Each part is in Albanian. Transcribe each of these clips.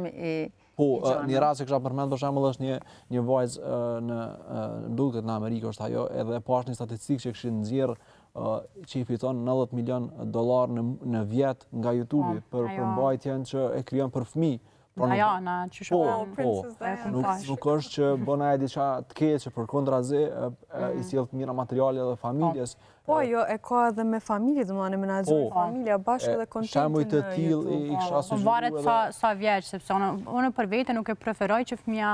shumë i Po, një rast që kisha përmend për shembull është një vajzë në duket në Amerikë është ajo, edhe pas një statistikë që kishin nxjerr që i fiton $90 milion në vjet nga YouTube për përmbajtjen që e krijon për fëmijë. Diana, që Nuk është që bën ajo diçka të keqe, përkundrazi i sjell të mira materiale edhe familjes. Po, jo, e ka edhe me familje, domethënë menaxhon familja bashkë dhe kontentin. Shembuj të tillë i kisha sugjeruar. Varet sa vjeç, sepse unë për vete nuk e preferoj që fëmia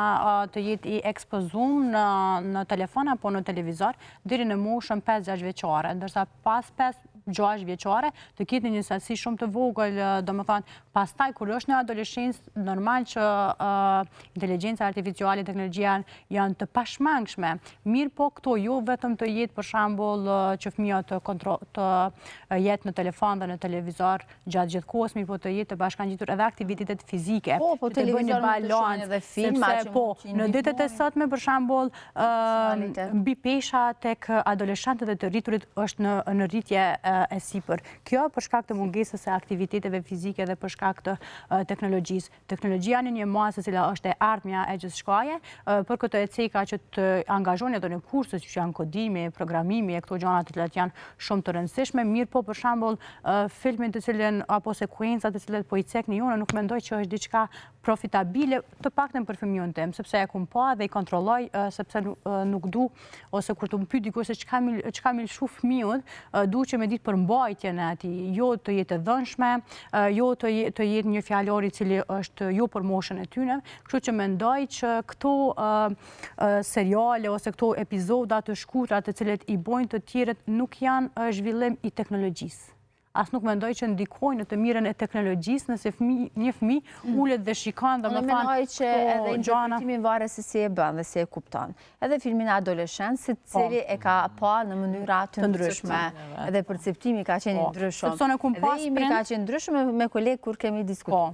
të jetë i ekspozuar në telefon apo në televizor deri në moshën 5-6 vjeçare, ndërsa pas 5-6 vjeçare të ketë një sasi shumë të vogël, domethënë pastaj kur është në adoleshencë, normal që inteligjenca artificiale, teknologjia janë të pashmangshme. Mirë po këto jo vetëm të jetë për shembull që fëmia të jetë në telefon dhe në televizor gjatë gjithë kohës, mirë po të jetë të bashkangjitur edhe aktivitetet fizike. Po televizor mund të shohin edhe filma që mund të në ditët e sotme për shembull mbi pesha tek adoleshentët dhe të rriturit është në rritje e sipër. Kjo për shkak të mungesës së aktiviteteve fizike dhe për shkak të teknologjisë. Teknologjia në një masë e cila është e ardhmja e gjithçkaje, për këtë e ceka që të angazhoni ato në kurse që janë kodimi, programimi e këto gjëra të cilat janë shumë të rëndësishme, mirë po për shembull filmin të cilën apo sekuencat të cilat po i cekni unë nuk mendoj që është diçka profitabile, të paktën për fëmijën tim, sepse e kum pa dhe i kontrolloj sepse nuk du ose kur të më pyet dikush se çka më lshu fëmijën, du që me ditë për mbajtjen e atij, jo të jetë e dhënshme, jo të jetë një fjalor i cili është jo për moshën e tyre, kështu që mendoj që këto seriale ose këto epizoda të shkurtra të cilët i bojnë të tjerët nuk janë zhvillim i teknologjisë. As nuk mendoj që ndikojnë në të mirën e teknologjisë nëse një fëmijë ulet dhe shikon dhe më thonë mendoj që edhe interpretimi varet se si e bën dhe si e kupton. Edhe filmin adoleshent, secili e ka pa në mënyra të ndryshme, edhe perceptimi ka qenë i ndryshëm. Edhe imi ka qenë ndryshëm me kolegë kur kemi diskutuar.